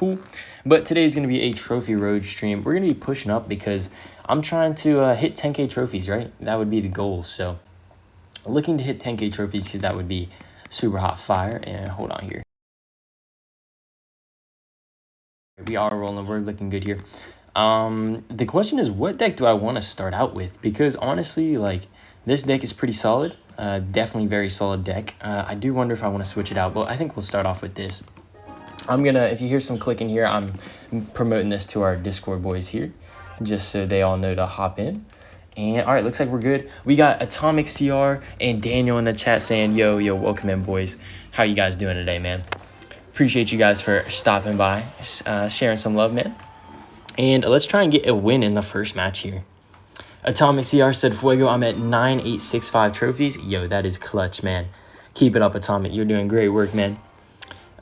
cool. But today is going to be a trophy road stream. We're going to be pushing up because I'm trying to hit 10k trophies, right? That would be the goal. So looking to hit 10k trophies because that would be super hot fire. And hold on here. We are rolling. We're looking good here. The question is, what deck do I want to start out with? Because honestly, like, this deck is pretty solid. Definitely very solid deck. I do wonder if I want to switch it out, but I think we'll start off with this. I'm gonna, if you hear some clicking here, I'm promoting this to our Discord boys here, just so they all know to hop in. And all right, looks like we're good. We got Atomic CR and Daniel in the chat saying, yo, welcome in, boys. How you guys doing today, man? Appreciate you guys for stopping by, sharing some love, man. And let's try and get a win in the first match here. Atomic CR said, Fuego, I'm at 9865 trophies. Yo, that is clutch, man. Keep it up, Atomic. You're doing great work, man.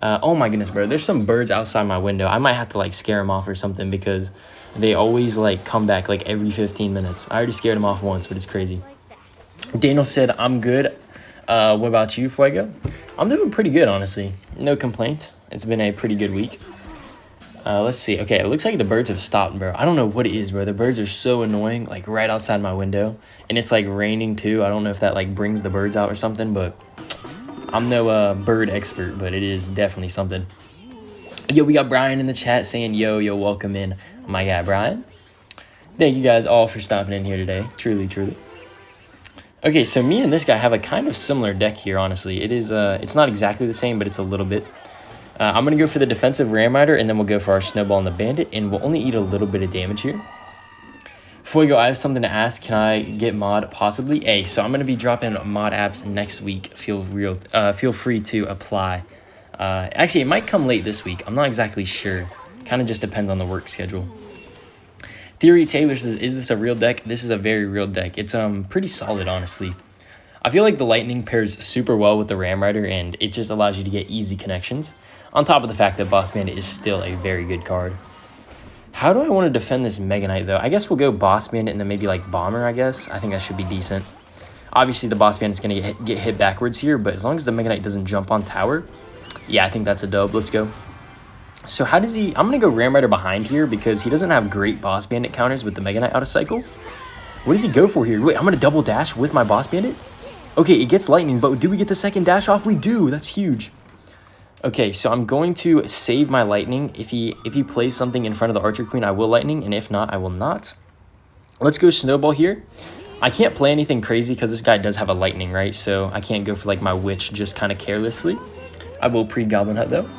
Oh my goodness, bro. There's some birds outside my window. I might have to like scare them off or something because they always like come back like every 15 minutes. I already scared them off once, but it's crazy. Daniel said, I'm good. What about you, Fuego? I'm doing pretty good, honestly. No complaints. It's been a pretty good week. Let's see. Okay, it looks like the birds have stopped, bro. I don't know what it is, bro. The birds are so annoying, like right outside my window. And it's like raining too. I don't know if that like brings the birds out or something, but I'm no bird expert, but it is definitely something. Yo, we got Brian in the chat saying, yo, welcome in. My guy, Brian. Thank you guys all for stopping in here today. Truly, truly. Okay, so me and this guy have a kind of similar deck here, honestly. It is, it's not exactly the same, but it's a little bit. I'm going to go for the defensive Ram Rider, and then we'll go for our Snowball and the Bandit, and we'll only eat a little bit of damage here. Fuego, I have something to ask. Can I get mod? Possibly. Hey, so I'm going to be dropping mod apps next week. Feel free to apply. Actually, it might come late this week. I'm not exactly sure. Kind of just depends on the work schedule. Theory Taylor says, is this a real deck? This is a very real deck. It's pretty solid, honestly. I feel like the Lightning pairs super well with the Ram Rider, and it just allows you to get easy connections. On top of the fact that Boss Bandit is still a very good card. How do I want to defend this Mega Knight, though? I guess we'll go Boss Bandit and then maybe, like, Bomber, I guess. I think that should be decent. Obviously, the Boss Bandit's going to get hit backwards here, but as long as the Mega Knight doesn't jump on tower, yeah, I think that's a dub. Let's go. So how does he... I'm going to go Ram Rider behind here because he doesn't have great Boss Bandit counters with the Mega Knight out of cycle. What does he go for here? Wait, I'm going to double dash with my Boss Bandit? Okay, it gets Lightning, but do we get the second dash off? We do. That's huge. Okay, so I'm going to save my Lightning. If he plays something in front of the Archer Queen, I will Lightning, and if not, I will not. Let's go Snowball here. I can't play anything crazy because this guy does have a Lightning, right? So I can't go for like my Witch just kind of carelessly. I will pre-Goblin Hut though.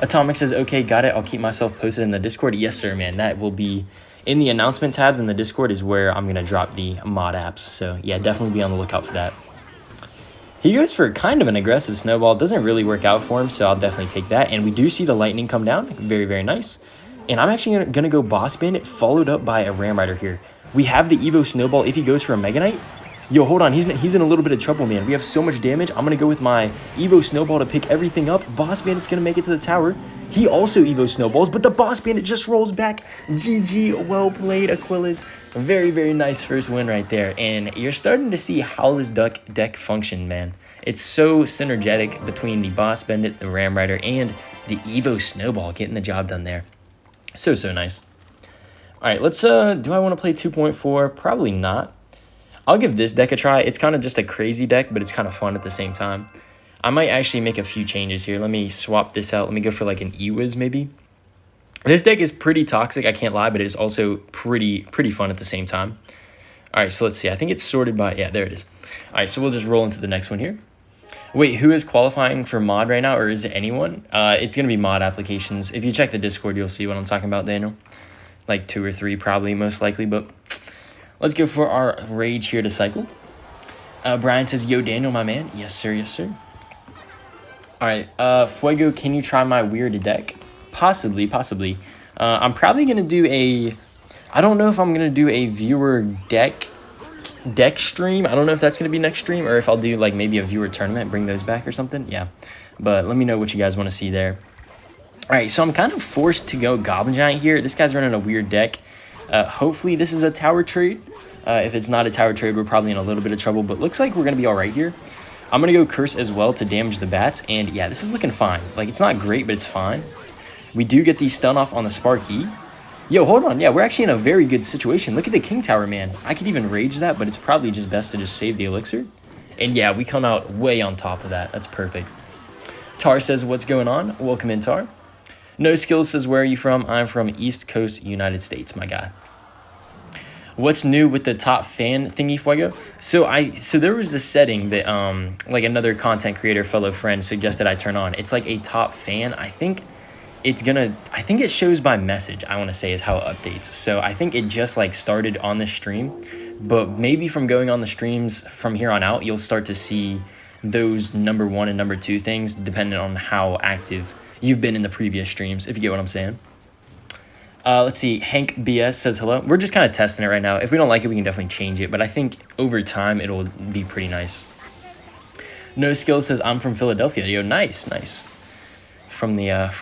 Atomic says, okay, got it. I'll keep myself posted in the Discord. Yes, sir, man. That will be in the announcement tabs in the Discord is where I'm going to drop the mod apps. So yeah, definitely be on the lookout for that. He goes for kind of an aggressive Snowball. It doesn't really work out for him, so I'll definitely take that. And we do see the Lightning come down. Very, very nice. And I'm actually going to go Boss Bandit, followed up by a Ram Rider here. We have the Evo Snowball if he goes for a Mega Knight. Yo, hold on. He's in a little bit of trouble, man. We have so much damage. I'm going to go with my Evo Snowball to pick everything up. Boss Bandit's going to make it to the tower. He also Evo Snowballs, but the Boss Bandit just rolls back. GG. Well played, Aquilas. Very, very nice first win right there. And you're starting to see how this deck functions, man. It's so synergetic between the Boss Bandit, the Ram Rider, and the Evo Snowball getting the job done there. So nice. All right, let's, do I want to play 2.4? Probably not. I'll give this deck a try. It's kind of just a crazy deck, but it's kind of fun at the same time. I might actually make a few changes here. Let me swap this out. Let me go for like an E-Wiz maybe. This deck is pretty toxic, I can't lie, but it is also pretty fun at the same time. All right, so let's see. I think it's sorted by, yeah, there it is. All right, so we'll just roll into the next one here. Wait, who is qualifying for mod right now, or is it anyone? It's going to be mod applications. If you check the Discord, you'll see what I'm talking about, Daniel. Like 2 or 3 probably, most likely, but let's go for our Rage here to cycle. Brian says, yo, Daniel, my man. Yes, sir, yes, sir. All right, Fuego, can you try my weird deck? Possibly. I'm probably going to do a... I don't know if I'm going to do a viewer deck stream. I don't know if that's going to be next stream or if I'll do like maybe a viewer tournament, bring those back or something. Yeah, but let me know what you guys want to see there. All right, so I'm kind of forced to go Goblin Giant here. This guy's running a weird deck. Hopefully this is a tower trade. If it's not a tower trade, we're probably in a little bit of trouble, but looks like we're going to be all right here. I'm going to go Curse as well to damage the bats, and yeah, this is looking fine. Like, it's not great, but it's fine. We do get the stun off on the Sparky. Yo, hold on. Yeah, we're actually in a very good situation. Look at the King Tower, man. I could even rage that, but it's probably just best to just save the elixir. And yeah, we come out way on top of that. That's perfect. Tar says, what's going on? Welcome in, Tar. No Skills says, where are you from? I'm from East Coast, United States, my guy. What's new with the top fan thingy, Fuego? So there was this setting that like another content creator fellow friend suggested I turn on. It's like a top fan. I think it shows by message, I want to say, is how it updates. So I think it just like started on the stream, but maybe from going on the streams from here on out, you'll start to see those number 1 and number 2 things depending on how active you've been in the previous streams, if you get what I'm saying. Let's see. Hank BS says hello. We're just kind of testing it right now. If we don't like it, we can definitely change it, but I think over time it'll be pretty nice. No Skill says, I'm from Philadelphia. Yo, nice. From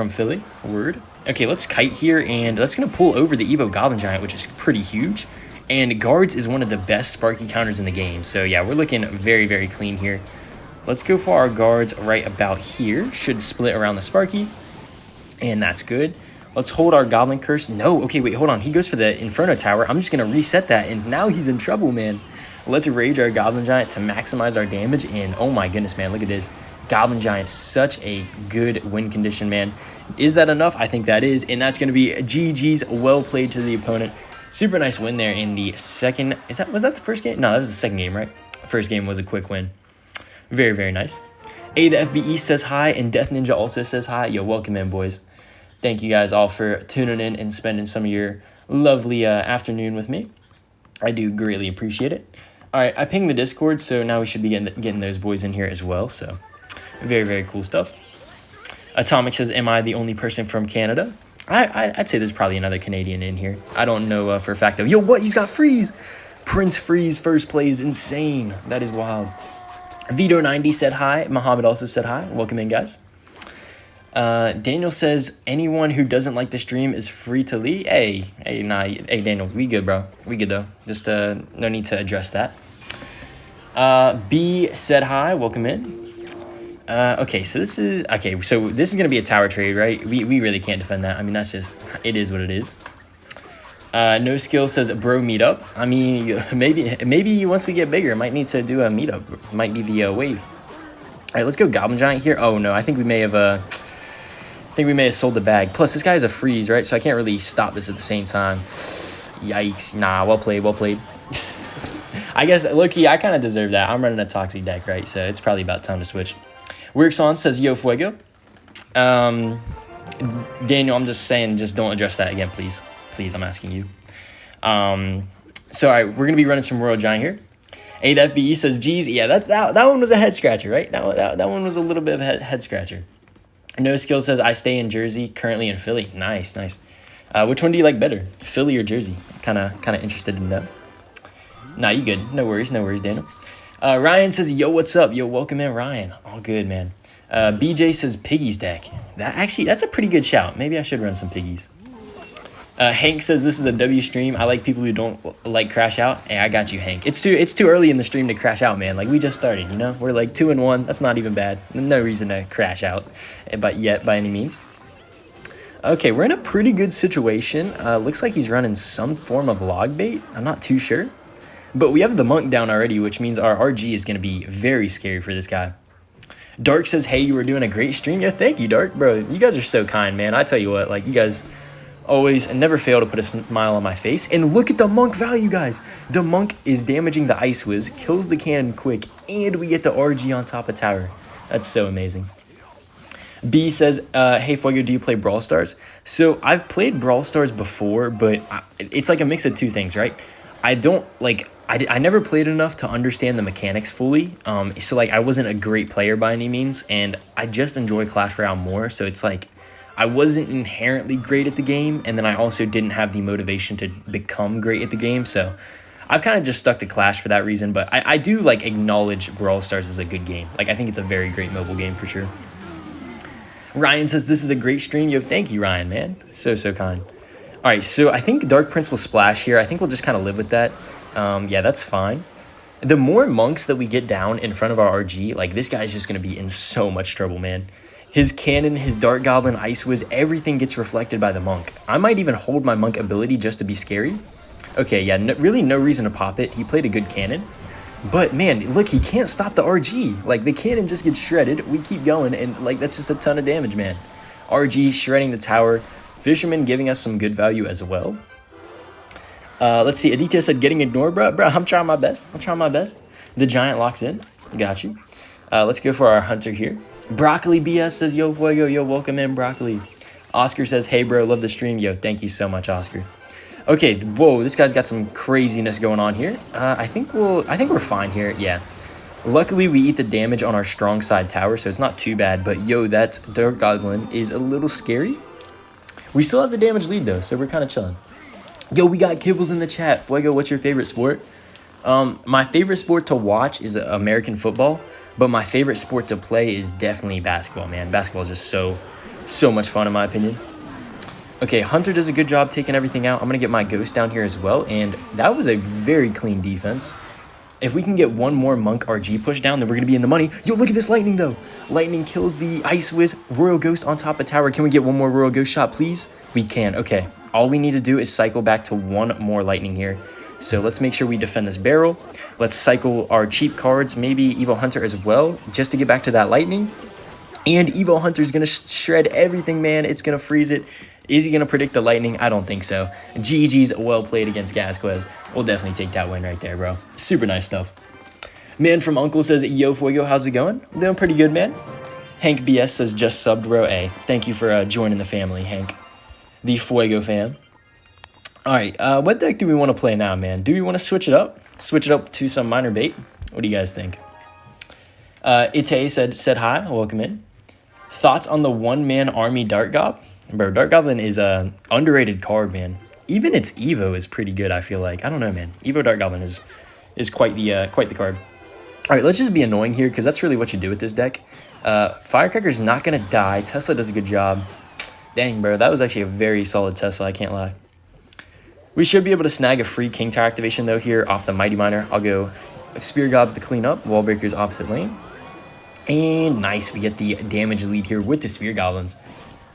Philly. Word. Okay, let's kite here, and that's going to pull over the Evo Goblin Giant, which is pretty huge. And guards is one of the best Sparky counters in the game. So yeah, we're looking very, very clean here. Let's go for our guards right about here. Should split around the Sparky, and that's good. Let's hold our Goblin Curse. No, okay, wait, hold on. He goes for the Inferno Tower. I'm just going to reset that, and now he's in trouble, man. Let's rage our Goblin Giant to maximize our damage, and oh my goodness, man, look at this. Goblin Giant, such a good win condition, man. Is that enough? I think that is, and that's going to be GG's. Well played to the opponent. Super nice win there in the second. Was that the first game? No, that was the second game, right? First game was a quick win. Very, very nice. A the FBE says hi, and Death Ninja also says hi. Yo, welcome in, boys. Thank you guys all for tuning in and spending some of your lovely afternoon with me. I do greatly appreciate it. All right, I pinged the Discord, so now we should be getting those boys in here as well. So very, very cool stuff. Atomic says, am I the only person from Canada? I'd say there's probably another Canadian in here. I don't know for a fact, though. Yo, what? He's got Freeze. Prince Freeze first play is insane. That is wild. Vito90 said hi. Muhammad also said hi. Welcome in, guys. Daniel says, anyone who doesn't like the stream is free to leave. Hey, Daniel, we good, bro. We good, though. Just no need to address that. B said hi. Welcome in. Okay, so this is going to be a tower trade, right? We really can't defend that. I mean, it is what it is. No Skill says, bro, meet up. I mean, maybe once we get bigger, I might need to do a meetup. Might be the wave. All right, let's go Goblin Giant here. Oh no, I think we may have sold the bag. Plus, this guy has a freeze, right? So I can't really stop this at the same time. Yikes. Nah, well played. I guess, low-key, I kind of deserve that. I'm running a toxic deck, right? So it's probably about time to switch. Works On says, yo, Fuego. Daniel, I'm just saying, just don't address that again, please. Please, I'm asking you. So, all right, we're going to be running some Royal Giant here. AFBE says, geez, yeah, that one was a head-scratcher, right? That one was a little bit of a head-scratcher. No Skill says, I stay in Jersey, currently in Philly. Nice. Which one do you like better, Philly or Jersey? Kind of interested in that. Nah, you good. No worries, Daniel. Ryan says, yo, what's up? Yo, welcome in, Ryan. All good, man. BJ says, Piggy's deck. That's a pretty good shout. Maybe I should run some Piggies. Hank says, this is a W stream. I like people who don't like crash out. Hey, I got you, Hank. It's too early in the stream to crash out, man. Like, we just started, you know? We're like 2-1. That's not even bad. No reason to crash out by any means. Okay, we're in a pretty good situation. Looks like he's running some form of LogBait. I'm not too sure. But we have the monk down already, which means our RG is going to be very scary for this guy. Dark says, hey, you were doing a great stream. Yeah, thank you, Dark. Bro, you guys are so kind, man. I tell you what, like, you guys always and never fail to put a smile on my face. And look at the monk value, guys. The monk is damaging the Ice Whiz, kills the cannon quick, and we get the RG on top of tower. That's so amazing. B says, hey, Fuego, do you play Brawl Stars? So I've played Brawl Stars before, but it's like a mix of two things, right? I never played enough to understand the mechanics fully. So like I wasn't a great player by any means, and I just enjoy Clash Royale more. So it's like I wasn't inherently great at the game, and then I also didn't have the motivation to become great at the game. So I've kind of just stuck to Clash for that reason, but I do like acknowledge Brawl Stars as a good game. Like I think it's a very great mobile game for sure. Ryan says, this is a great stream. Yo, thank you, Ryan, man. So kind. All right, so I think Dark Prince will splash here. I think we'll just kind of live with that. Yeah, that's fine. The more monks that we get down in front of our RG, like this guy's just going to be in so much trouble, man. His cannon, his Dart Goblin, Ice Wiz, everything gets reflected by the Monk. I might even hold my Monk ability just to be scary. Okay, yeah, really no reason to pop it. He played a good cannon. But, man, look, he can't stop the RG. Like, the cannon just gets shredded. We keep going, and, like, that's just a ton of damage, man. RG shredding the tower. Fisherman giving us some good value as well. Let's see. Aditya said, getting ignored, bro. Bro, I'm trying my best. The Giant locks in. Got you. Let's go for our Hunter here. Broccoli BS says, yo, Fuego, yo, welcome in, Broccoli. Oscar says, hey, bro, love the stream. Yo, thank you so much, Oscar. Okay, whoa, this guy's got some craziness going on here. I think we're fine here, yeah. Luckily, we eat the damage on our strong side tower, so it's not too bad. But, yo, that Dart Goblin is a little scary. We still have the damage lead, though, so we're kind of chilling. Yo, we got Kibbles in the chat. Fuego, what's your favorite sport? My favorite sport to watch is American football. But my favorite sport to play is definitely basketball, man. Basketball is just so much fun in my opinion. Okay, Hunter does a good job taking everything out. I'm going to get my Ghost down here as well. And that was a very clean defense. If we can get one more Monk RG push down, then we're going to be in the money. Yo, look at this Lightning, though. Lightning kills the Ice Wiz. Royal Ghost on top of tower. Can we get one more Royal Ghost shot, please? We can. Okay, all we need to do is cycle back to one more Lightning here. So let's make sure we defend this barrel. Let's cycle our cheap cards, maybe Evo Hunter as well, just to get back to that Lightning. And Evo Hunter's going to shred everything, man. It's going to freeze it. Is he going to predict the Lightning? I don't think so. GG's well played against Gasquez. We'll definitely take that win right there, bro. Super nice stuff. Man from Uncle says, yo, Fuego, how's it going? Doing pretty good, man. Hank BS says, just subbed, bro. Hey, thank you for joining the family, Hank. The Fuego fam. All right, what deck do we want to play now, man? Do we want to switch it up? Switch it up to some minor bait? What do you guys think? Ite said hi, welcome in. Thoughts on the one-man army Dart Gob? Bro, Dart Goblin is a underrated card, man. Even its Evo is pretty good, I feel like. I don't know, man. Evo Dart Goblin is quite the card. All right, let's just be annoying here, because that's really what you do with this deck. Firecracker's not going to die. Tesla does a good job. Dang, bro, that was actually a very solid Tesla, I can't lie. We should be able to snag a free King Tower activation, though, here off the Mighty Miner. I'll go Spear Gobs to clean up. Wall Breakers opposite lane. And nice, we get the damage lead here with the Spear Goblins.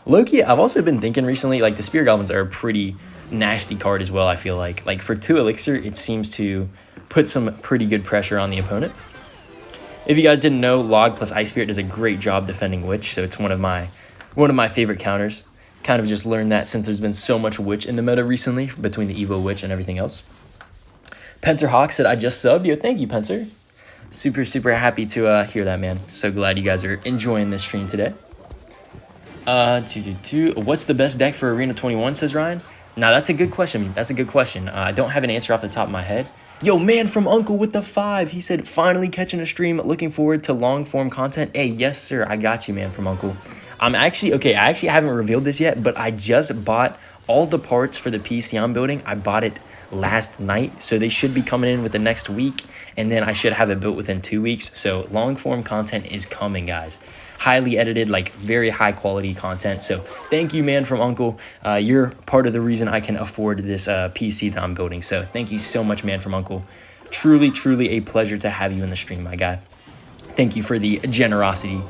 Loki, I've also been thinking recently, like, the Spear Goblins are a pretty nasty card as well, I feel like. Like, for 2 Elixir, it seems to put some pretty good pressure on the opponent. If you guys didn't know, Log plus Ice Spirit does a great job defending Witch, so it's one of my favorite counters. Kind of just learned that since there's been so much Witch in the meta recently between the Evo Witch and everything else. Pencer Hawk said, I just subbed. Yo, thank you, Pencer. Super happy to hear that, man. So glad you guys are enjoying this stream today. What's the best deck for Arena 21, says Ryan? Now, that's a good question. I don't have an answer off the top of my head. Yo, man from Uncle with the 5. He said, finally catching a stream. Looking forward to long-form content. Hey, yes, sir. I got you, man from Uncle. I actually haven't revealed this yet, but I just bought all the parts for the PC I'm building. I bought it last night, so they should be coming in with the next week, and then I should have it built within 2 weeks. So long-form content is coming, guys. Highly edited, like very high-quality content. So thank you, man from Uncle. You're part of the reason I can afford this PC that I'm building. So thank you so much, man from Uncle. Truly a pleasure to have you in the stream, my guy. Thank you for the generosity.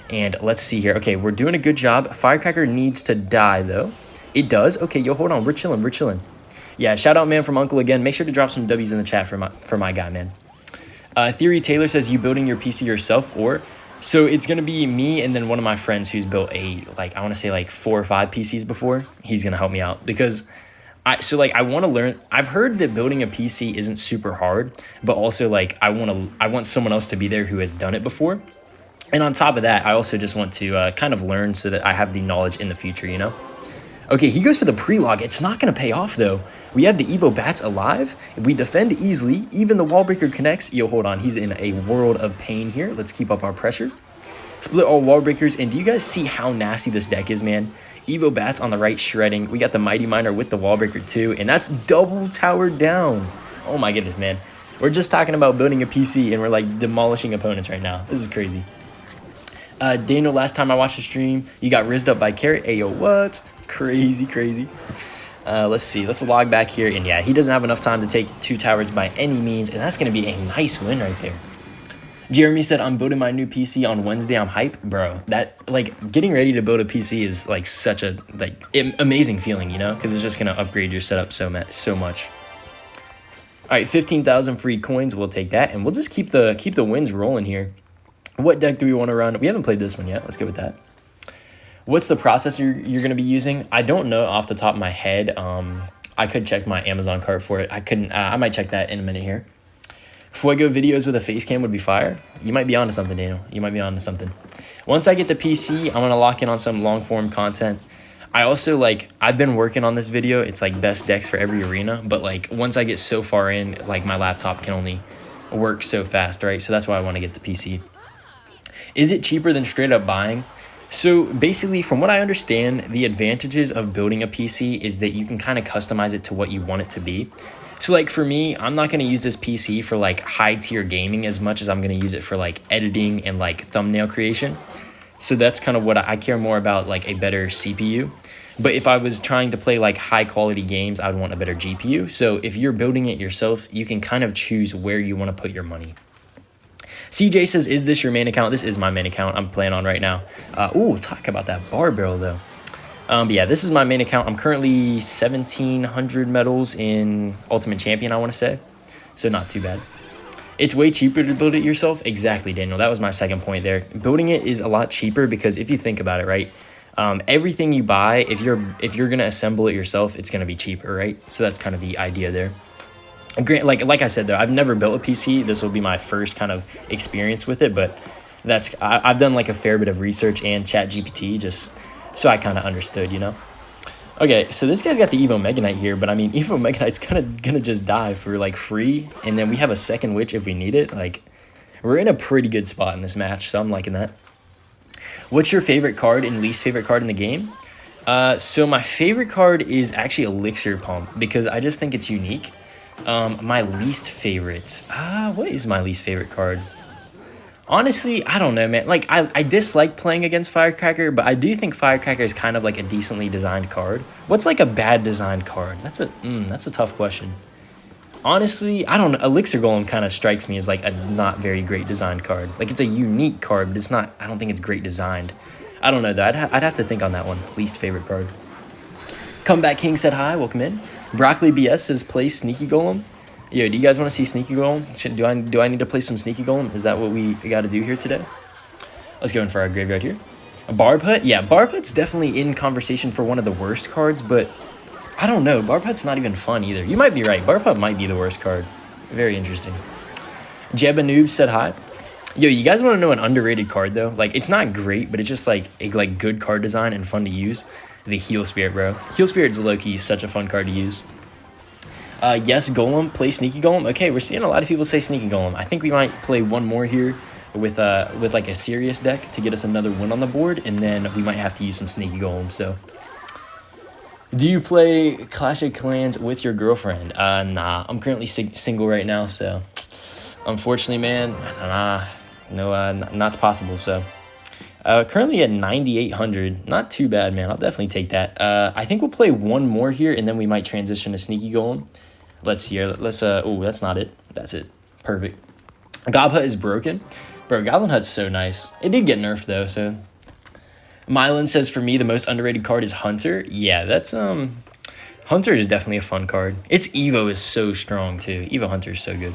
And let's see here. Okay, we're doing a good job. Firecracker needs to die, though. It does? Okay, yo, hold on. We're chilling. Yeah, shout out, man from Uncle again. Make sure to drop some W's in the chat for my guy, man. Theory Taylor says, you building your PC yourself, or... So it's going to be me and then one of my friends who's built I want to say 4 or 5 PCs before. He's going to help me out because I want to learn. I've heard that building a PC isn't super hard, but also I want someone else to be there who has done it before. And on top of that, I also just want to kind of learn so that I have the knowledge in the future, you know? Okay, he goes for the pre-log. It's not going to pay off, though. We have the Evo Bats alive. We defend easily. Even the wall breaker connects. Yo, hold on. He's in a world of pain here. Let's keep up our pressure. Split all wall breakers. And do you guys see how nasty this deck is, man? Evo Bats on the right shredding. We got the Mighty Miner with the wall breaker, too. And that's double towered down. Oh, my goodness, man. We're just talking about building a PC, and we're, demolishing opponents right now. This is crazy. Daniel, last time I watched the stream, you got rizzed up by Carrot. Ayo, what? Crazy. Let's see. Let's log back here. And yeah, he doesn't have enough time to take 2 towers by any means. And that's going to be a nice win right there. Jeremy said, I'm building my new PC on Wednesday. I'm hype. Bro, that, like, getting ready to build a PC is, like, such a, like, amazing feeling, you know? Because it's just going to upgrade your setup so much. All right, 15,000 free coins. We'll take that. And we'll just keep the wins rolling here. What deck do we want to run? We haven't played this one yet. Let's go with that. What's the processor you're going to be using? I don't know off the top of my head. I could check my Amazon cart for it. I couldn't. I might check that in a minute here. Fuego videos with a face cam would be fire. You might be onto something, Daniel. You might be onto something. Once I get the PC, I'm going to lock in on some long form content. I also, like, I've been working on this video. It's like best decks for every arena. But, like, once I get so far in, like, my laptop can only work so fast, right? So that's why I want to get the PC. Is it cheaper than straight up buying? So basically, from what I understand, the advantages of building a PC is that you can kind of customize it to what you want it to be. So, like, for me, I'm not going to use this PC for, like, high-tier gaming as much as I'm going to use it for, like, editing and, like, thumbnail creation. So that's kind of what I care more about, like, a better CPU. But if I was trying to play, like, high-quality games, I would want a better GPU. So if you're building it yourself, you can kind of choose where you want to put your money. CJ says, is this your main account? This is my main account I'm playing on right now. Ooh, talk about that bar barrel, though. But yeah, this is my main account. I'm currently 1,700 medals in Ultimate Champion, I want to say. So not too bad. It's way cheaper to build it yourself. Exactly, Daniel. That was my second point there. Building it is a lot cheaper because if you think about it, right? Everything you buy, if you're going to assemble it yourself, it's going to be cheaper, right? So that's kind of the idea there. Like I said, though, I've never built a PC. This will be my first kind of experience with it, but I've done like a fair bit of research and ChatGPT just so I kind of understood, you know? Okay, so this guy's got the Evo Megaknight here, but I mean, Evo Meganight's gonna just die for like free, and then we have a second witch if we need it. Like, we're in a pretty good spot in this match, so I'm liking that. What's your favorite card and least favorite card in the game? So my favorite card is actually Elixir Pump because I just think it's unique. My least favorite, what is my least favorite card? Honestly, I don't know, man. Like, I dislike playing against Firecracker, but I do think Firecracker is kind of like a decently designed card. What's like a bad designed card? That's a tough question. Honestly, I don't know. Elixir Golem kind of strikes me as like a not very great designed card. Like, it's a unique card, but it's not, I don't think it's great designed. I don't know, though. I'd have to think on that one. Least favorite card. Comeback King said hi. Welcome in. Broccoli BS says play Sneaky Golem. Yo, do you guys want to see Sneaky Golem? Do I need to play some Sneaky Golem? Is that what we got to do here today? Let's go in for our graveyard here. A Barb Hut? Yeah, Barb Hut's definitely in conversation for one of the worst cards, but I don't know. Barb Hut's not even fun either. You might be right. Barb Hut might be the worst card. Very interesting. Jebba Noob said hi. Yo, you guys want to know an underrated card, though? Like, it's not great, but it's just, like, a good card design and fun to use. The Heal Spirit, bro. Heal Spirit's low-key such a fun card to use. Yes, Golem. Play Sneaky Golem. Okay, we're seeing a lot of people say Sneaky Golem. I think we might play one more here with like a serious deck to get us another win on the board, and then we might have to use some Sneaky Golem, so. Do you play Clash of Clans with your girlfriend? Nah. I'm currently single right now, so unfortunately, man, not possible, so. Currently at 9,800. Not too bad, man. I'll definitely take that. I think we'll play one more here, and then we might transition to Sneaky Golem. Let's see here. Oh, that's not it. That's it. Perfect. Gob Hut is broken. Bro, Goblin Hut's so nice. It did get nerfed, though, so. Mylan says, for me, the most underrated card is Hunter. Yeah, that's, Hunter is definitely a fun card. Its Evo is so strong, too. Evo Hunter is so good.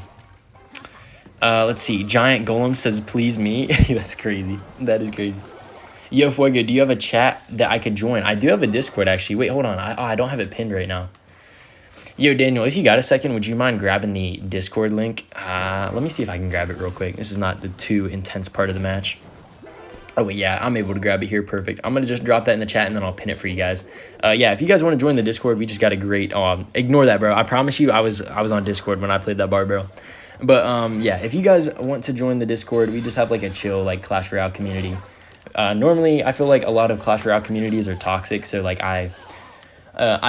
Let's see. Giant Golem says, please me. That's crazy. That is crazy. Yo, Fuego, do you have a chat that I could join? I do have a Discord, actually. Wait, hold on. I don't have it pinned right now. Yo, Daniel, if you got a second, would you mind grabbing the Discord link? Let me see if I can grab it real quick. This is not the too intense part of the match. Oh, wait, yeah, I'm able to grab it here. Perfect. I'm going to just drop that in the chat, and then I'll pin it for you guys. Yeah, if you guys want to join the Discord, we just got a great... ignore that, bro. I promise you I was on Discord when I played that bar barrel. But, yeah, if you guys want to join the Discord, we just have, like, a chill, like, Clash Royale community. Normally, I feel like a lot of Clash Royale communities are toxic, so, like, I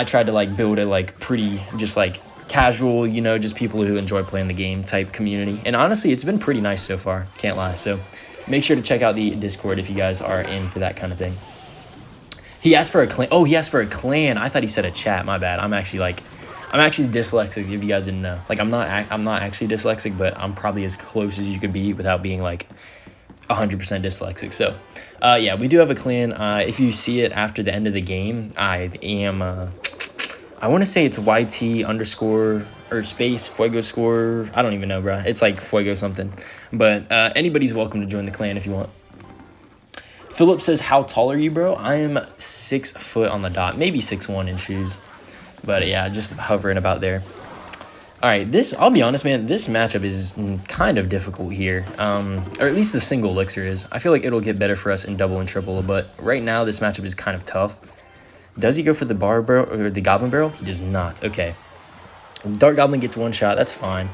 tried to, like, build a, like, pretty, just, like, casual, you know, just people who enjoy playing the game type community. And, honestly, it's been pretty nice so far. Can't lie. So, make sure to check out the Discord if you guys are in for that kind of thing. He asked for a clan. Oh, he asked for a clan. I thought he said a chat. My bad. I'm actually, like... I'm actually dyslexic, if you guys didn't know. Like, I'm not actually dyslexic, but I'm probably as close as you could be without being like 100% dyslexic. So yeah, we do have a clan. If you see it after the end of the game, I am I want to say it's YT underscore or space Fuego score. I don't even know, bro. It's like Fuego something. But anybody's welcome to join the clan if you want. Philip says, how tall are you, bro? I am 6 foot on the dot, maybe 6'1" in shoes. But yeah, just hovering about there. All right, I'll be honest, man, this matchup is kind of difficult here. Or at least the single elixir is. I feel like it'll get better for us in double and triple, but right now this matchup is kind of tough. Does he go for the bar barrel or the goblin barrel? He does not. Okay. Dark Goblin gets one shot. That's fine.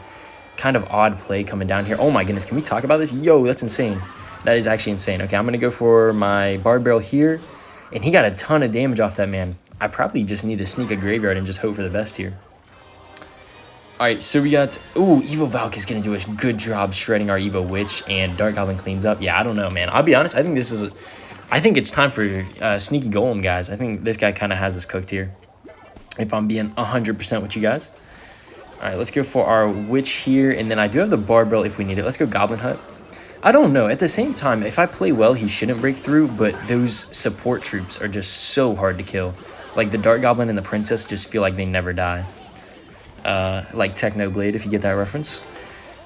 Kind of odd play coming down here. Oh my goodness, can we talk about this? Yo, that's insane. That is actually insane. Okay, I'm going to go for my bar barrel here. And he got a ton of damage off that, man. I probably just need to sneak a graveyard and just hope for the best here. All right, so we got... Ooh, Evo Valk is going to do a good job shredding our Evo Witch. And Dark Goblin cleans up. Yeah, I don't know, man. I'll be honest. I think this is... I think it's time for Sneaky Golem, guys. I think this guy kind of has us cooked here. If I'm being 100% with you guys. All right, let's go for our Witch here. And then I do have the Barbell if we need it. Let's go Goblin Hut. I don't know. At the same time, if I play well, he shouldn't break through. But those support troops are just so hard to kill. Like the Dark Goblin and the Princess just feel like they never die. Like Technoblade, if you get that reference.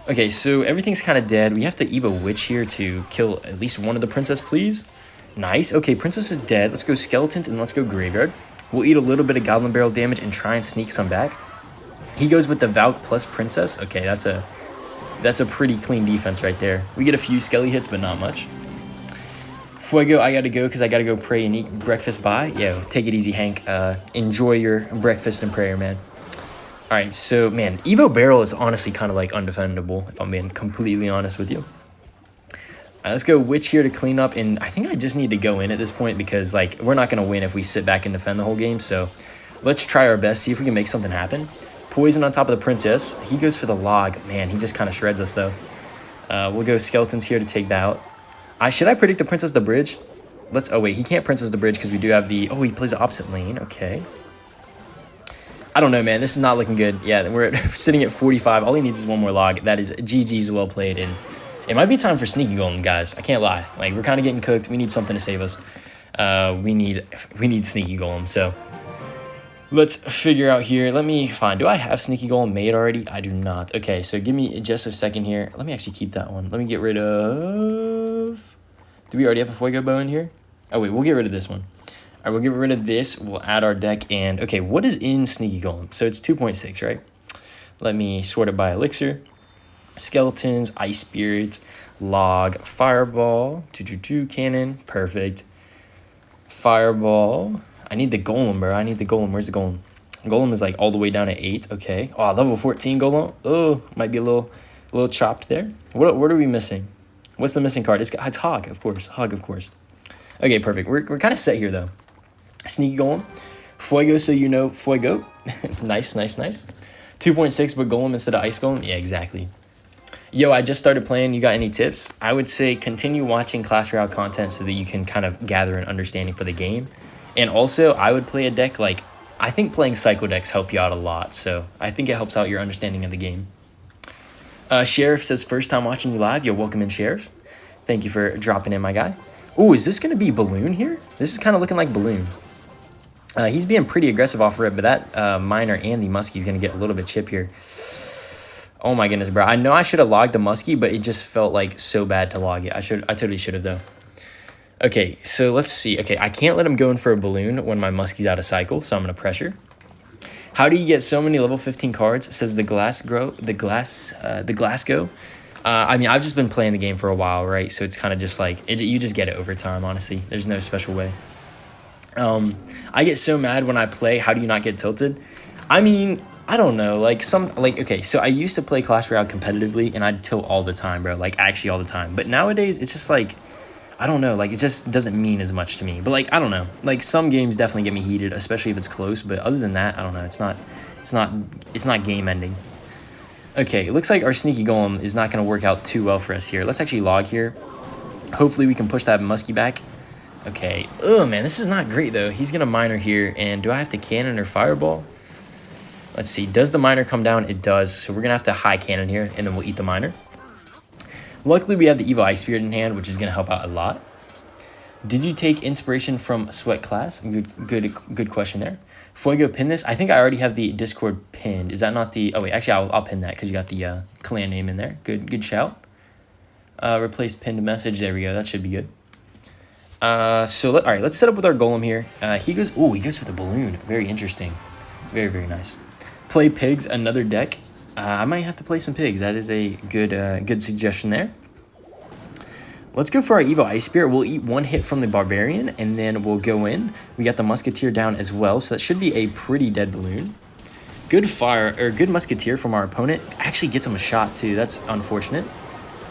Okay, so everything's kind of dead. We have to Evo Witch here to kill at least one of the Princess, please. Nice. Okay, Princess is dead. Let's go Skeletons and let's go Graveyard. We'll eat a little bit of Goblin Barrel damage and try and sneak some back. He goes with the Valk plus Princess. Okay, that's a pretty clean defense right there. We get a few Skelly hits, but not much. Fuego, I gotta go because I gotta go pray and eat breakfast. Bye. Yeah, take it easy, Hank. Enjoy your breakfast and prayer, man. All right, so, man, Evo Barrel is honestly kind of like undefendable, if I'm being completely honest with you. All right, let's go Witch here to clean up, and I think I just need to go in at this point because, like, we're not going to win if we sit back and defend the whole game, so let's try our best, see if we can make something happen. Poison on top of the Princess. He goes for the Log. Man, he just kind of shreds us, though. We'll go Skeletons here to take that out. Should I predict the Princess the bridge? Oh, wait, he can't Princess the bridge because we do have the... Oh, he plays the opposite lane. Okay. I don't know, man. This is not looking good. Yeah, we're sitting at 45. All he needs is one more log. That is GG's well played. And it might be time for Sneaky Golem, guys. I can't lie. Like, we're kind of getting cooked. We need something to save us. We need Sneaky Golem. So let's figure out here. Let me find. Do I have Sneaky Golem made already? I do not. Okay, so give me just a second here. Let me actually keep that one. Let me get rid of... Do we already have a Fuego bow in here? Oh, wait. We'll get rid of this one. All right, we'll get rid of this. We'll add our deck. And, okay, what is in Sneaky Golem? So it's 2.6, right? Let me sort it by Elixir. Skeletons, Ice Spirit, Log, Fireball, 222 Cannon. Perfect. Fireball. I need the Golem, bro. I need the Golem. Where's the Golem? Golem is, like, all the way down at 8. Okay. Oh, level 14 Golem. Oh, might be a little chopped there. What are we missing? What's the missing card? It's Hog, of course. Hog, of course. Okay, perfect. We're kind of set here, though. Sneaky Golem. Fuego, so you know Fuego. Nice, nice, nice. 2.6, but Golem instead of Ice Golem? Yeah, exactly. Yo, I just started playing. You got any tips? I would say continue watching Clash Royale content so that you can kind of gather an understanding for the game. And also, I would play a deck like... I think playing Cycle decks help you out a lot, so I think it helps out your understanding of the game. Sheriff says, first time watching you live. Yo, welcome in, Sheriff. Thank you for dropping in, my guy. Ooh, is this going to be Balloon here? This is kind of looking like Balloon. He's being pretty aggressive off rip, but that Miner and the Muskie is going to get a little bit chip here. Oh my goodness, bro. I know I should have logged the Muskie, but it just felt like so bad to log it. I totally should have, though. Okay, so let's see. Okay, I can't let him go in for a Balloon when my Muskie's out of cycle, so I'm going to pressure. How do you get so many level 15 cards? Says the Glasgow. I mean, I've just been playing the game for a while, right? So it's kind of just like, you just get it over time, honestly. There's no special way. I get so mad when I play, how do you not get tilted? I mean, I don't know. Okay, so I used to play Clash Royale competitively, and I'd tilt all the time, bro. Like, actually all the time. But nowadays, it's just like, I don't know. Like, it just doesn't mean as much to me. But, like, I don't know. Like, some games definitely get me heated, especially if it's close. But other than that, I don't know. It's not game ending. Okay, it looks like our Sneaky Golem is not going to work out too well for us here. Let's actually log here. Hopefully we can push that Muskie back. Okay. Oh, man, this is not great, though. He's going to Miner here. And do I have to Cannon or Fireball? Let's see. Does the miner come down? It does. So we're going to have to high cannon here, and then we'll eat the miner. Luckily, we have the Evil Ice Spirit in hand, which is going to help out a lot. Did you take inspiration from Sweat Class? Good question there. Fuego, pin this. I think I already have the Discord pinned. Is that not the... Oh, wait. Actually, I'll pin that because you got the clan name in there. Good shout. Replace pinned message. There we go. That should be good. All right. Let's set up with our golem here. He goes for the balloon. Very interesting. Very nice. Play pigs, another deck. I might have to play some pigs. That is a good suggestion there. Let's go for our Evo Ice Spirit. We'll eat one hit from the Barbarian, and then we'll go in. We got the Musketeer down as well, so that should be a pretty dead balloon. Good Musketeer from our opponent. Actually gets him a shot, too. That's unfortunate.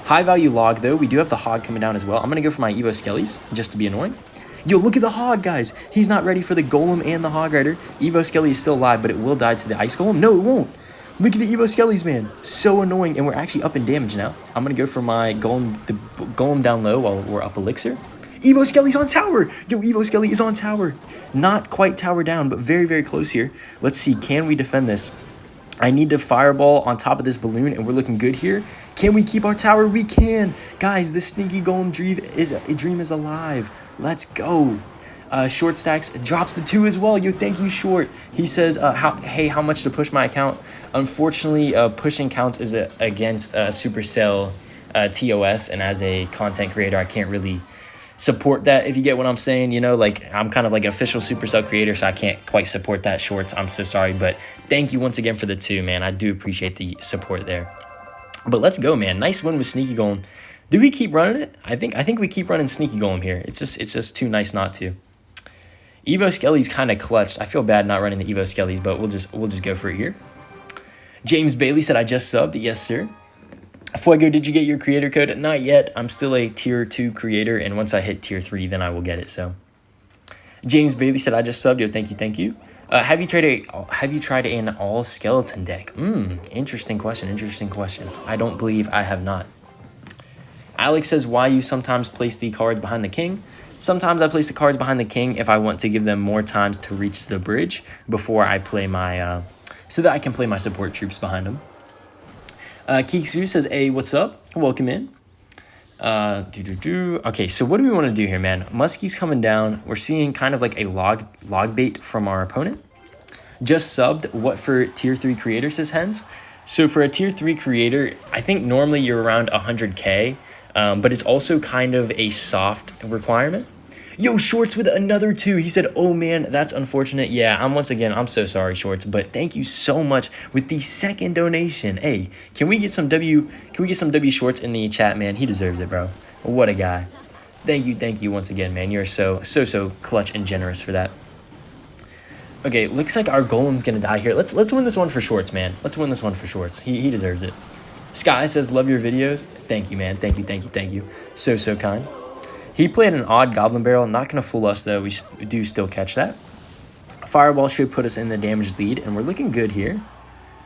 High value log, though. We do have the Hog coming down as well. I'm going to go for my Evo Skellies, just to be annoying. Yo, look at the Hog, guys. He's not ready for the Golem and the Hog Rider. Evo Skelly is still alive, but it will die to the Ice Golem. No, it won't. Look at the Evo Skellies, man. So annoying, and we're actually up in damage now. I'm going to go for my Golem down low while we're up Elixir. Evo Skelly's on tower. Yo, Evo Skelly is on tower. Not quite tower down, but very close here. Let's see. Can we defend this? I need to fireball on top of this balloon, and we're looking good here. Can we keep our tower? We can. Guys, this sneaky Golem dream is alive. Let's go. Short stacks drops the 2 as well. Yo, thank you, Short. He says, hey, how much to push my account? Unfortunately, pushing counts is against Supercell TOS, and as a content creator, I can't really support that, if you get what I'm saying. You know, like, I'm kind of like an official Supercell creator, so I can't quite support that, Shorts. I'm so sorry, but thank you once again for the 2, man. I do appreciate the support there. But let's go, man. Nice win with Sneaky Golem. Do we keep running it? I think we keep running Sneaky Golem here. It's just too nice not to. Evo Skelly's kind of clutched. I feel bad not running the Evo Skellies, but we'll just go for it here. James Bailey said, I just subbed. Yes, sir. Fuego, did you get your creator code? Not yet. I'm still a tier 2 creator, and once I hit tier 3, then I will get it. So James Bailey said, I just subbed. Yo, thank you. Have you tried an all skeleton deck? Interesting question. I don't believe I have not. Alex says, why you sometimes place the cards behind the king? Sometimes I place the cards behind the king if I want to give them more times to reach the bridge before I play my, so that I can play my support troops behind them. Kiksu says, hey, what's up? Welcome in. Okay, so what do we want to do here, man? Muskie's coming down. We're seeing kind of like a log bait from our opponent. Just subbed. What for tier 3 creator, says Hens. So for a tier 3 creator, I think normally you're around 100k. But it's also kind of a soft requirement. Yo, Shorts with another 2. He said, oh man, that's unfortunate. Yeah, I'm so sorry, Shorts, but thank you so much with the 2nd donation. Hey, can we get some W Shorts in the chat, man? He deserves it, bro. What a guy. Thank you once again, man. You're so clutch and generous for that. Okay, looks like our Golem's gonna die here. Let's win this one for Shorts, man. Let's win this one for Shorts. He deserves it. Sky says, love your videos. Thank you, man. Thank you. So kind. He played an odd Goblin Barrel. Not going to fool us, though. We do still catch that. Fireball should put us in the damage lead, and we're looking good here.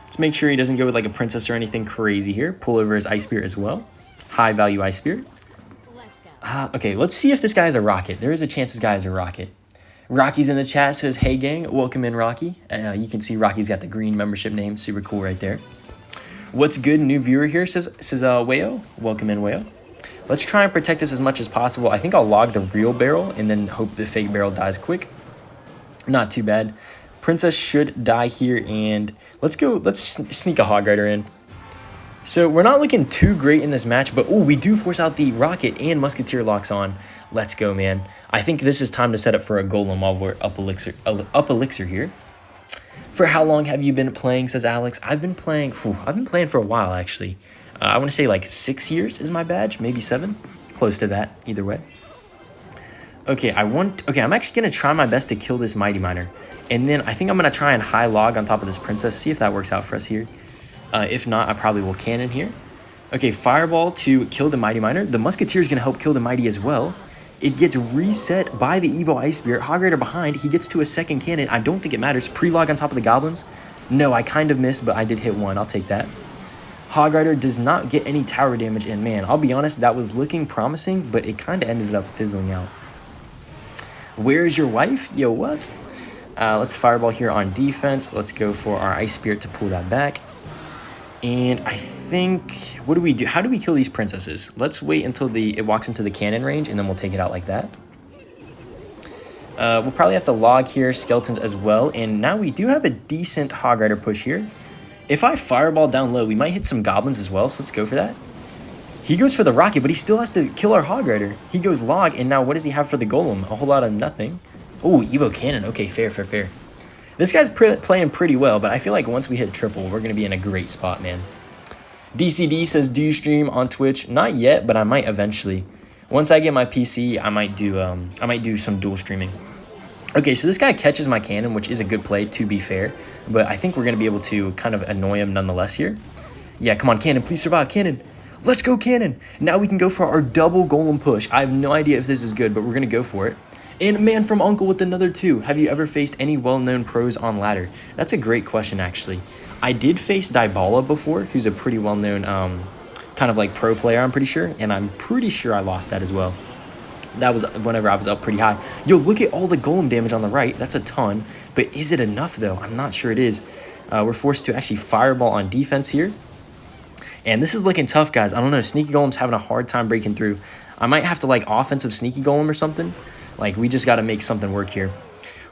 Let's make sure he doesn't go with like a princess or anything crazy here. Pull over his Ice Spirit as well. High value Ice Spirit. Okay, let's see if this guy has a rocket. There is a chance this guy has a rocket. Rocky's in the chat, says, hey, gang. Welcome in, Rocky. You can see Rocky's got the green membership name. Super cool right there. What's good? New viewer here, says Wayo. Welcome in, Wayo. Let's try and protect this as much as possible. I think I'll log the real barrel and then hope the fake barrel dies quick. Not too bad. Princess should die here, and let's sneak a Hog Rider in. So we're not looking too great in this match, but we do force out the rocket and Musketeer locks on. Let's go, man. I think this is time to set up for a Golem while we're up Elixir here. For how long have you been playing, says Alex? I've been playing for a while, actually. I want to say like 6 years is my badge, maybe 7. Close to that, either way. Okay, I'm actually going to try my best to kill this Mighty Miner. And then I think I'm going to try and high log on top of this Princess, see if that works out for us here. If not, I probably will cannon here. Okay, Fireball to kill the Mighty Miner. The Musketeer is going to help kill the Mighty as well. It gets reset by the Evo Ice Spirit. Hog Rider behind. He gets to a 2nd cannon. I don't think it matters. Pre-log on top of the Goblins. No, I kind of missed, but I did hit 1. I'll take that. Hog Rider does not get any tower damage, and man, I'll be honest, that was looking promising, but it kind of ended up fizzling out. Where is your wife? Yo, what? Let's fireball here on defense. Let's go for our Ice Spirit to pull that back. And I think, what do we do? How do we kill these princesses? Let's wait until it walks into the cannon range, and then we'll take it out like that. We'll probably have to log here, skeletons as well. And now we do have a decent Hog Rider push here. If I fireball down low, we might hit some goblins as well, so let's go for that. He goes for the rocket, but he still has to kill our Hog Rider. He goes log, and now what does he have for the golem? A whole lot of nothing. Oh, Evo Cannon. Okay, fair. This guy's playing pretty well, but I feel like once we hit triple, we're going to be in a great spot, man. DCD says, do you stream on Twitch? Not yet, but I might eventually. Once I get my PC, I might do some dual streaming. Okay, so this guy catches my cannon, which is a good play, to be fair. But I think we're going to be able to kind of annoy him nonetheless here. Yeah, come on, cannon. Please survive, cannon. Let's go, cannon. Now we can go for our double golem push. I have no idea if this is good, but we're going to go for it. And man from Uncle with another 2. Have you ever faced any well-known pros on ladder? That's a great question, actually. I did face Dybala before, who's a pretty well-known kind of like pro player, I'm pretty sure. And I'm pretty sure I lost that as well. That was whenever I was up pretty high. Yo, look at all the golem damage on the right. That's a ton. But is it enough, though? I'm not sure it is. We're forced to actually fireball on defense here. And this is looking tough, guys. I don't know. Sneaky Golem's having a hard time breaking through. I might have to, like, offensive Sneaky Golem or something. Like, we just got to make something work here.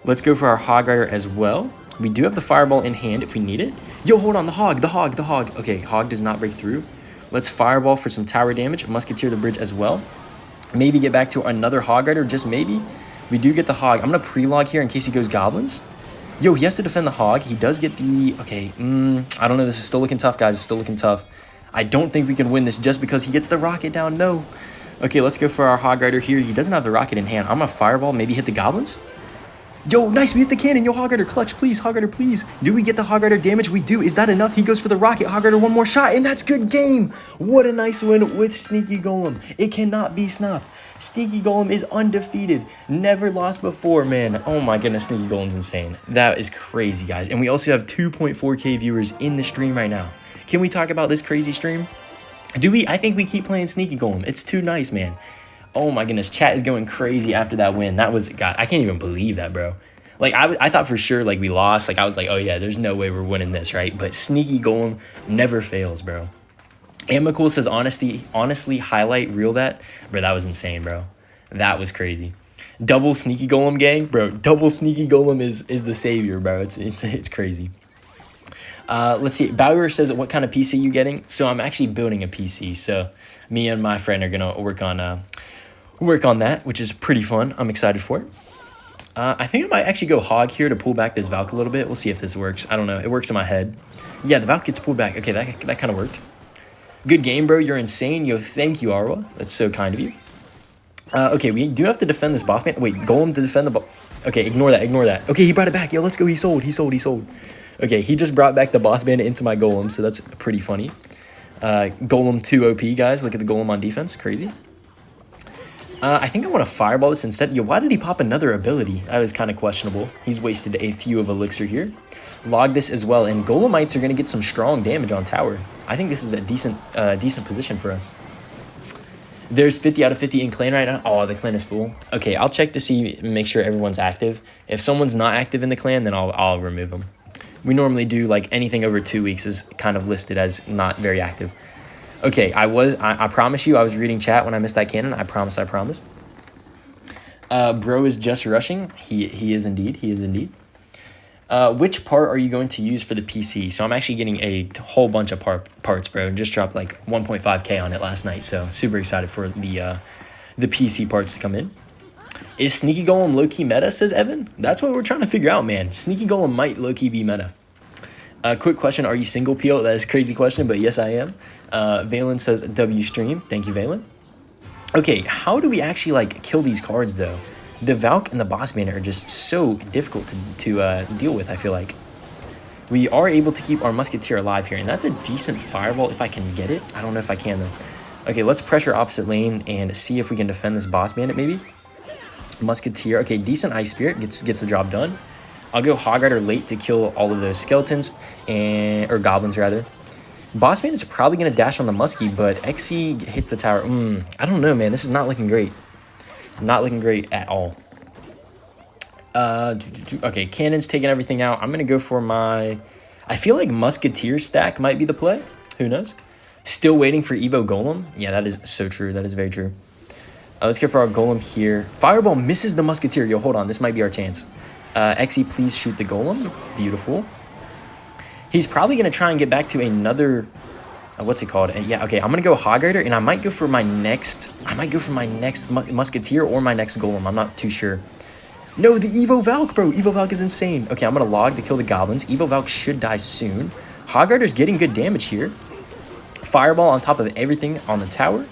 Let's go for our Hog Rider as well. We do have the fireball in hand if we need it. Yo, hold on. The hog. Okay, hog does not break through. Let's fireball for some tower damage. Musketeer the bridge as well. Maybe get back to another Hog Rider, just maybe. We do get the hog. I'm going to pre-log here in case he goes goblins. Yo, he has to defend the hog. He does get the... Okay, I don't know. This is still looking tough, guys. It's still looking tough. I don't think we can win this just because he gets the rocket down. No. Okay, let's go for our Hog Rider here. He doesn't have the rocket in hand. I'm going to fireball, maybe hit the goblins. Yo, nice, we hit the cannon. Yo, Hog Rider, clutch, please. Hog Rider, please. Do we get the Hog Rider damage? We do. Is that enough? He goes for the rocket. Hog Rider, one more shot, and that's good game. What a nice win with Sneaky Golem. It cannot be snuffed. Sneaky Golem is undefeated. Never lost before, man. Oh my goodness, Sneaky Golem's insane. That is crazy, guys. And we also have 2.4K viewers in the stream right now. Can we talk about this crazy stream? Do we? I think we keep playing Sneaky Golem. It's too nice, man. Oh my goodness, chat is going crazy after that win. That was, God, I can't even believe that, bro. Like, I thought for sure, like, we lost. Like, I was like, oh yeah, there's no way we're winning this, right? But Sneaky Golem never fails, bro. Amacool says, honestly, highlight reel that. Bro, that was insane, bro. That was crazy. Double Sneaky Golem gang, bro. Double Sneaky Golem is the savior, bro. It's crazy. Let's see. Bauer says, what kind of PC you getting? So I'm actually building a PC. So me and my friend are gonna work on that, which is pretty fun. I'm excited for it. I think I might actually go hog here to pull back this Valk a little bit. We'll see if this works. I don't know. It works in my head. Yeah, the Valk gets pulled back. Okay, that kind of worked. Good game, bro. You're insane. Yo, thank you, Arwa. That's so kind of you. Okay, we do have to defend this boss man. Wait, Golem to defend the boss. Okay, ignore that. Okay, he brought it back. Yo, let's go. He sold. Okay, he just brought back the boss bandit into my golem, so that's pretty funny. Golem 2 OP, guys. Look at the golem on defense. Crazy. I think I want to fireball this instead. Yo, why did he pop another ability? That was kind of questionable. He's wasted a few of elixir here. Log this as well, and golemites are going to get some strong damage on tower. I think this is a decent position for us. There's 50 out of 50 in clan right now. Oh, the clan is full. Okay, I'll check to see, make sure everyone's active. If someone's not active in the clan, then I'll remove them. We normally do, like, anything over 2 weeks is kind of listed as not very active. Okay, I promise you, I was reading chat when I missed that cannon. I promise. Bro is just rushing. He is indeed. Which part are you going to use for the PC? So I'm actually getting a whole bunch of parts, bro. Just dropped like 1.5K on it last night. So super excited for the PC parts to come in. Is Sneaky Golem low-key meta, says Evan? That's what we're trying to figure out, man. Sneaky Golem might low-key be meta. Quick question, are you single, Pio? That is a crazy question, but yes, I am. Valen says, W stream. Thank you, Valen. Okay, how do we actually, like, kill these cards, though? The Valk and the Boss Bandit are just so difficult to deal with, I feel like. We are able to keep our Musketeer alive here, and that's a decent fireball if I can get it. I don't know if I can, though. Okay, let's pressure opposite lane and see if we can defend this Boss Bandit, maybe. Musketeer. Okay, decent Ice Spirit gets the job done. I'll go Hog Rider late to kill all of those skeletons, or goblins, rather. Boss Bandit's probably going to dash on the Muskie, but XC hits the tower. I don't know, man. This is not looking great. Not looking great at all. Okay, cannon's taking everything out. I'm going to go for my... I feel like Musketeer stack might be the play. Who knows? Still waiting for Evo Golem. Yeah, that is so true. That is very true. Let's go for our Golem here. Fireball misses the Musketeer. Yo, hold on. This might be our chance. Xe, please shoot the Golem. Beautiful. He's probably going to try and get back to another... what's it called? Yeah, okay. I'm going to go Hog Rider, and I might go for my next... Musketeer or my next Golem. I'm not too sure. No, the Evo Valk, bro. Evo Valk is insane. Okay, I'm going to log to kill the Goblins. Evo Valk should die soon. Hog Rider's getting good damage here. Fireball on top of everything on the tower.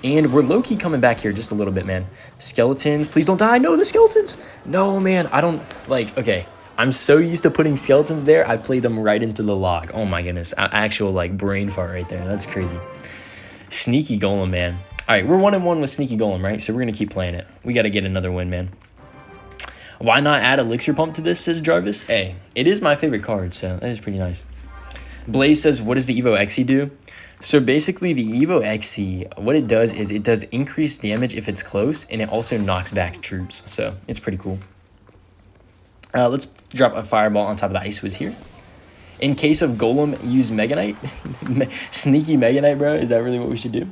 And we're low-key coming back here just a little bit, man. Skeletons, please don't die. No, the skeletons. No, man. I don't... Like, okay. I'm so used to putting skeletons there, I played them right into the log. Oh my goodness. Actual, like, brain fart right there. That's crazy. Sneaky Golem, man. All right, we're 1-1 with Sneaky Golem, right? So we're going to keep playing it. We got to get another win, man. Why not add Elixir Pump to this, says Jarvis? Hey, it is my favorite card, so that is pretty nice. Blaze says, what does the Evo Xe do? So basically, the Evo Xe, what it does is it does increased damage if it's close, and it also knocks back troops. So it's pretty cool. Let's drop a Fireball on top of the Ice Whiz here. In case of Golem, use Megaknight. Sneaky Megaknight, bro. Is that really what we should do?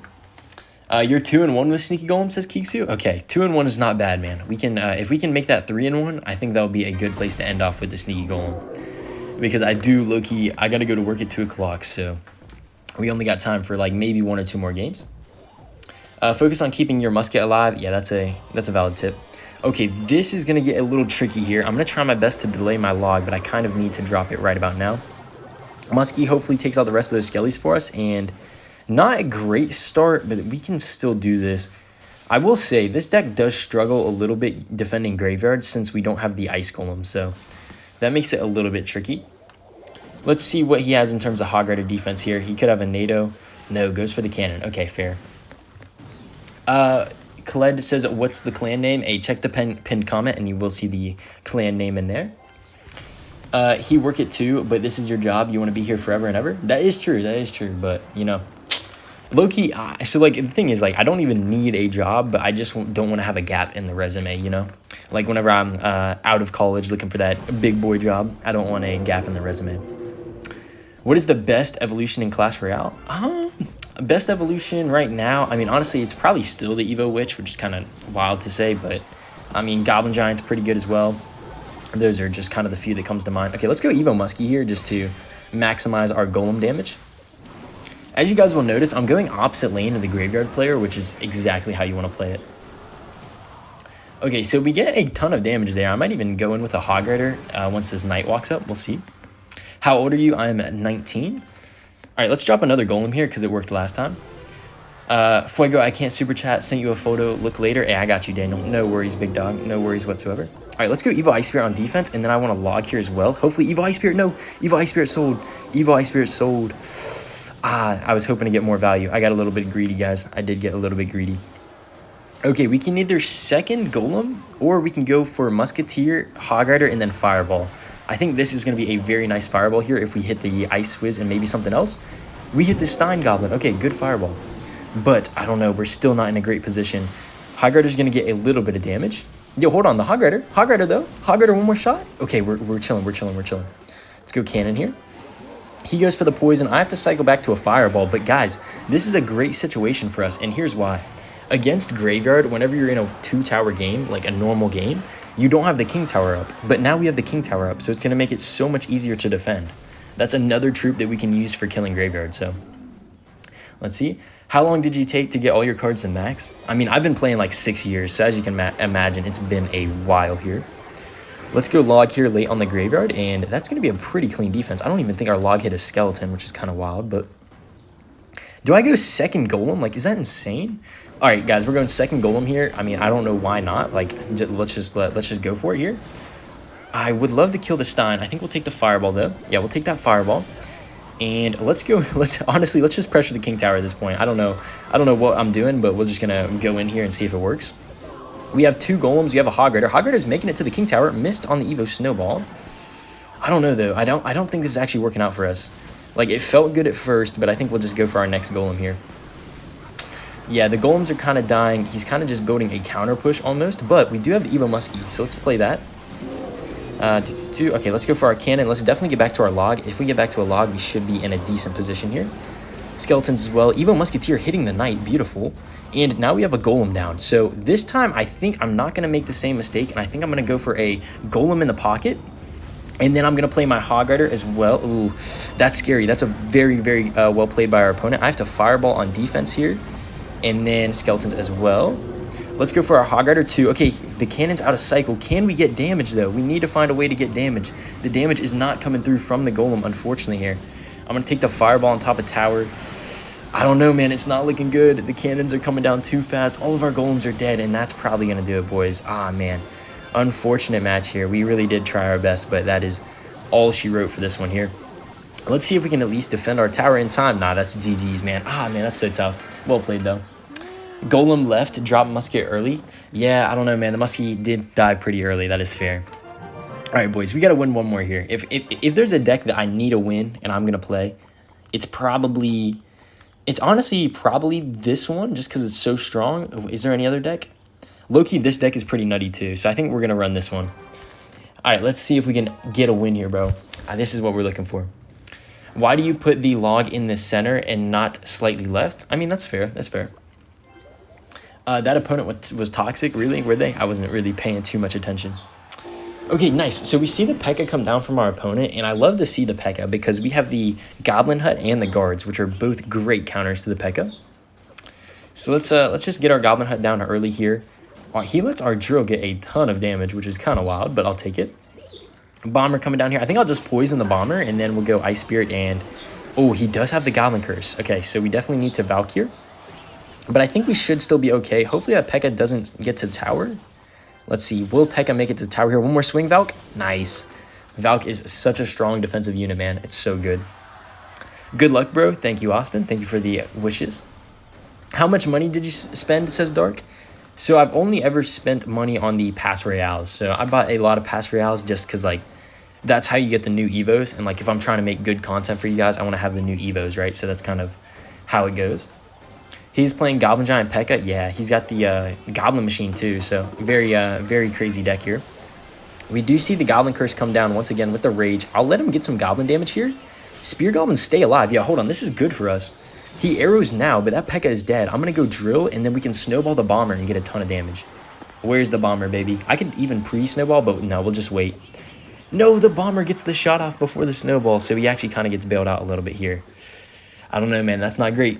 You're 2-1 with Sneaky Golem, says Kiksu. Okay, 2-1 is not bad, man. We can if we can make that 3-1, I think that'll be a good place to end off with the Sneaky Golem. Because I do low-key, I gotta go to work at 2 o'clock, so we only got time for like maybe 1 or 2 more games. Focus on keeping your musket alive. Yeah, that's a valid tip. Okay, this is gonna get a little tricky here. I'm gonna try my best to delay my log, but I kind of need to drop it right about now. Muskie hopefully takes out the rest of those skellies for us, and not a great start, but we can still do this. I will say, this deck does struggle a little bit defending graveyards since we don't have the Ice Golem, so that makes it a little bit tricky. Let's see what he has in terms of Hog Rider defense here. He could have a NATO. No, goes for the cannon. Okay, fair. Khaled says, what's the clan name? Hey, check the pinned comment, and you will see the clan name in there. He work it too, but this is your job. You want to be here forever and ever? That is true. That is true. But, you know, low-key, so, like, the thing is, like, I don't even need a job, but I just don't want to have a gap in the resume, you know? Like, whenever I'm out of college looking for that big boy job, I don't want a gap in the resume. What is the best evolution in Clash Royale? Best evolution right now, I mean, honestly, it's probably still the Evo Witch, which is kind of wild to say, but, I mean, Goblin Giant's pretty good as well. Those are just kind of the few that comes to mind. Okay, let's go Evo Muskie here just to maximize our Golem damage. As you guys will notice, I'm going opposite lane of the Graveyard player, which is exactly how you want to play it. Okay, so we get a ton of damage there. I might even go in with a Hog Rider once this Knight walks up. We'll see. How old are you? I'm at 19. All right, let's drop another Golem here because it worked last time. Fuego, I can't super chat. Sent you a photo. Look later. Hey, I got you, Daniel. No worries, big dog. No worries whatsoever. All right, let's go Evo Ice Spirit on defense, and then I want to log here as well. Hopefully, Evo Ice Spirit. No, Evo Ice Spirit sold. Evo Ice Spirit sold. I was hoping to get more value. I got a little bit greedy, guys. I did get a little bit greedy. Okay, we can either second Golem, or we can go for Musketeer, Hog Rider, and then Fireball. I think this is going to be a very nice Fireball here if we hit the Ice Whiz and maybe something else. We hit the Stein Goblin. Okay, good Fireball. But, I don't know. We're still not in a great position. Hog Rider's going to get a little bit of damage. Yo, hold on. The Hog Rider. Hog Rider, though. Hog Rider, one more shot. Okay, we're chilling. We're chilling. We're chilling. Let's go Cannon here. He goes for the poison. I have to cycle back to a Fireball. But, guys, this is a great situation for us. And here's why. Against Graveyard, whenever you're in a 2-tower game, like a normal game, you don't have the King Tower up. But now we have the King Tower up, so it's going to make it so much easier to defend. That's another troop that we can use for killing Graveyard, so let's see. How long did you take to get all your cards to max? I mean, I've been playing like 6 years, so as you can imagine, it's been a while here. Let's go log here late on the Graveyard, and that's going to be a pretty clean defense. I don't even think our log hit a skeleton, which is kind of wild, but do I go second Golem? Like, is that insane? All right, guys, we're going second Golem here. I mean, I don't know why not. Like, let's just go for it here. I would love to kill the Stein. I think we'll take the Fireball, though. Yeah, we'll take that Fireball. And let's go. Let's just pressure the King Tower at this point. I don't know what I'm doing, but we're just gonna go in here and see if it works. We have 2 Golems. We have a Hog Rider. Hog Rider's making it to the King Tower. Missed on the Evo Snowball. I don't know, though. I don't think this is actually working out for us. Like, it felt good at first, but I think we'll just go for our next Golem here. Yeah, the Golems are kind of dying. He's kind of just building a counter push almost, but we do have the Evo Muskie, so let's play that. Okay, let's go for our cannon. Let's definitely get back to our log. If we get back to a log, we should be in a decent position here. Skeletons as well. Evo Musketeer hitting the knight. Beautiful. And now we have a golem down. So this time, I think I'm not going to make the same mistake. And I think I'm going to go for a golem in the pocket. And then I'm going to play my Hog Rider as well. Ooh, that's scary. That's a very, very well played by our opponent. I have to fireball on defense here. And then skeletons as well. Let's go for our Hog Rider 2. Okay, the cannon's out of cycle. Can we get damage, though? We need to find a way to get damage. The damage is not coming through from the golem, unfortunately, here. I'm going to take the fireball on top of tower. I don't know, man. It's not looking good. The cannons are coming down too fast. All of our golems are dead, and that's probably going to do it, boys. Ah, man. Unfortunate match here. We really did try our best, but that is all she wrote for this one here. Let's see if we can at least defend our tower in time. Nah, that's GG's, man. Ah, man, that's so tough. Well played, though. Golem left, drop musket early. Yeah, I don't know, man. The muskie did die pretty early. That is fair. All right, boys, we got to win one more here. If there's a deck that I need to win and I'm going to play, it's honestly probably this one just because it's so strong. Is there any other deck? Low-key, this deck is pretty nutty too, so I think we're going to run this one. All right, let's see if we can get a win here, bro. This is what we're looking for. Why do you put the log in the center and not slightly left? I mean, that's fair. That's fair. That opponent was toxic, really? Were they? I wasn't really paying too much attention. Okay, nice. So we see the Pekka come down from our opponent, and I love to see the Pekka because we have the Goblin Hut and the Guards, which are both great counters to the Pekka. So let's just get our Goblin Hut down early here. He lets our drill get a ton of damage, which is kind of wild, but I'll take it. Bomber coming down here. I think I'll just poison the Bomber, and then we'll go Ice Spirit, and... Oh, he does have the Goblin Curse. Okay, so we definitely need to Valk here. But I think we should still be okay. Hopefully that Pekka doesn't get to tower. Let's see. Will Pekka make it to tower here? One more swing, Valk. Nice. Valk is such a strong defensive unit, man. It's so good. Good luck, bro. Thank you, Austin. Thank you for the wishes. How much money did you spend, says Dark? So I've only ever spent money on the pass royales. So I bought a lot of pass royales just because, like, that's how you get the new Evos. And, like, if I'm trying to make good content for you guys, I want to have the new Evos, right? So that's kind of how it goes. He's playing Goblin Giant Pekka. Yeah, he's got the Goblin Machine too, so very crazy deck here. We do see the Goblin Curse come down once again with the Rage. I'll let him get some Goblin damage here. Spear Goblins stay alive. Yeah, hold on. This is good for us. He arrows now, but that Pekka is dead. I'm going to go Drill, and then we can Snowball the Bomber and get a ton of damage. Where's the Bomber, baby? I could even pre-Snowball, but no, we'll just wait. No, the Bomber gets the shot off before the Snowball, so he actually kind of gets bailed out a little bit here. I don't know, man. That's not great.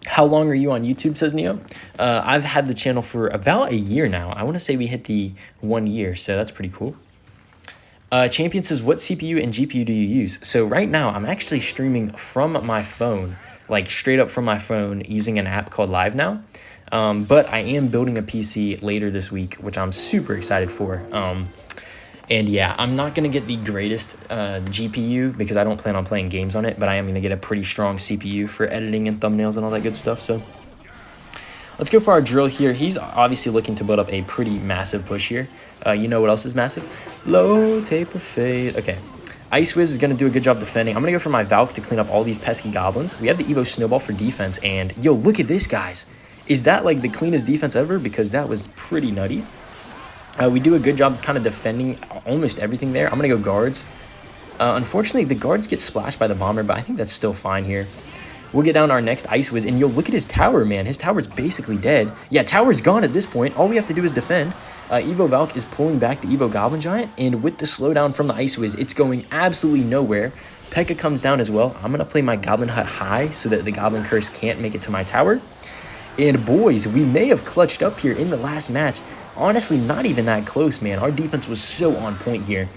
How long are you on YouTube, says Neo? I've had the channel for about a year now. I want to say we hit the 1 year, so that's pretty cool. Champion says, what CPU and GPU do you use? So right now, I'm actually streaming from my phone, like straight up from my phone using an app called Live Now. But I am building a PC later this week, which I'm super excited for. And yeah, I'm not going to get the greatest GPU because I don't plan on playing games on it, but I am going to get a pretty strong CPU for editing and thumbnails and all that good stuff. So let's go for our drill here. He's obviously looking to build up a pretty massive push here. You know what else is massive? Low taper fade. Okay. Ice Wiz is going to do a good job defending. I'm going to go for my Valk to clean up all these pesky goblins. We have the Evo Snowball for defense. And yo, look at this, guys. Is that like the cleanest defense ever? Because that was pretty nutty. We do a good job kind of defending almost everything there. I'm going to go guards. Unfortunately, the guards get splashed by the bomber, but I think that's still fine here. We'll get down our next Ice Wiz, and yo, look at his tower, man. His tower's basically dead. Yeah, tower's gone at this point. All we have to do is defend. Evo Valk is pulling back the Evo Goblin Giant, and with the slowdown from the Ice Wiz, it's going absolutely nowhere. Pekka comes down as well. I'm going to play my Goblin Hut high so that the Goblin Curse can't make it to my tower. And boys, we may have clutched up here in the last match. Honestly, not even that close, man. Our defense was so on point here.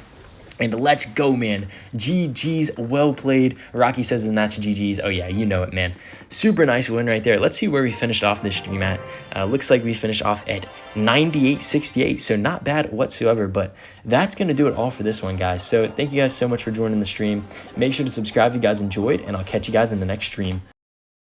And let's go, man. GG's, well played. Rocky says in that's GG's. Oh, yeah, you know it, man. Super nice win right there. Let's see where we finished off this stream at. Looks like we finished off at 98.68, so not bad whatsoever. But that's going to do it all for this one, guys. So thank you guys so much for joining the stream. Make sure to subscribe if you guys enjoyed, and I'll catch you guys in the next stream.